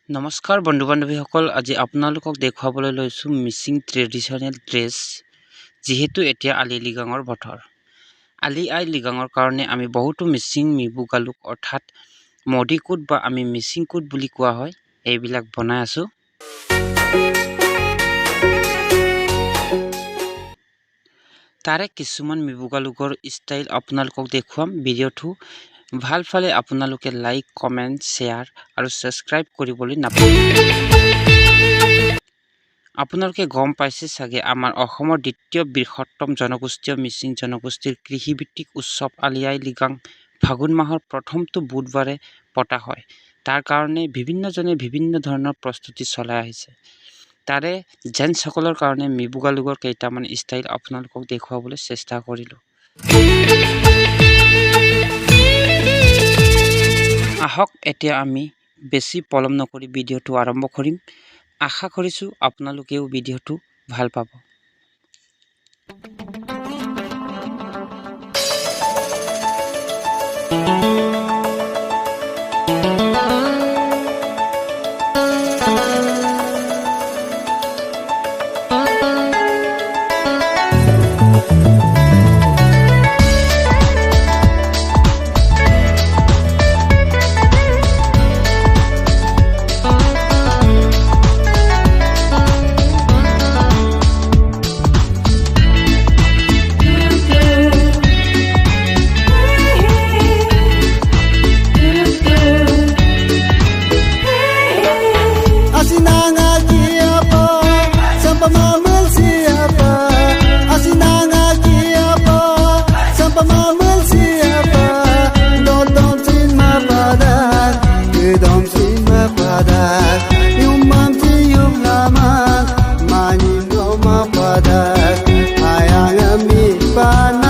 নমস্কাৰ বন্ধু বান্ধৱীসকল, আজি আপোনালোকক দেখুৱাবলৈ লৈছোঁ মিচিং ট্ৰেডিশ্যনেল ড্ৰেছ। যিহেতু এতিয়া আলি আই লৃগাঙৰ বতৰ, আলি আই লৃগাঙৰ কাৰণে আমি বহুতো মিচিং মিবুগালুক অৰ্থাৎ মডিকোট বা আমি মিচিং কোট বুলি কোৱা হয়, এইবিলাক বনাই আছোঁ। তাৰে কিছুমান মিবুগালুকৰ ষ্টাইল আপোনালোকক দেখুৱাম। ভিডিঅ'টো ভাল পালে আপোনালোকে লাইক, কমেণ্ট, শ্বেয়াৰ আৰু ছাবস্ক্ৰাইব কৰিবলৈ নাপাহৰিব। আপোনালোকে গম পাইছে চাগে, আমাৰ অসমৰ দ্বিতীয় বৃহত্তম জনগোষ্ঠীয় মিচিং জনগোষ্ঠীৰ কৃষিভিত্তিক উৎসৱ আলি আই লৃগাং ফাগুন মাহৰ প্ৰথমটো বুধবাৰে পতা হয়। তাৰ কাৰণে বিভিন্নজনে বিভিন্ন ধৰণৰ প্ৰস্তুতি চলাই আহিছে। তাৰে জেণ্টছসকলৰ কাৰণে মিবুগালুকৰ কেইটামান ষ্টাইল আপোনালোকক দেখুৱাবলৈ চেষ্টা কৰিলোঁ। আহক এতিয়া আমি বেছি পলম নকৰি ভিডিঅ'টো আৰম্ভ কৰিম। আশা কৰিছোঁ আপোনালোকেও ভিডিঅ'টো ভাল পাব। Ayang mi pan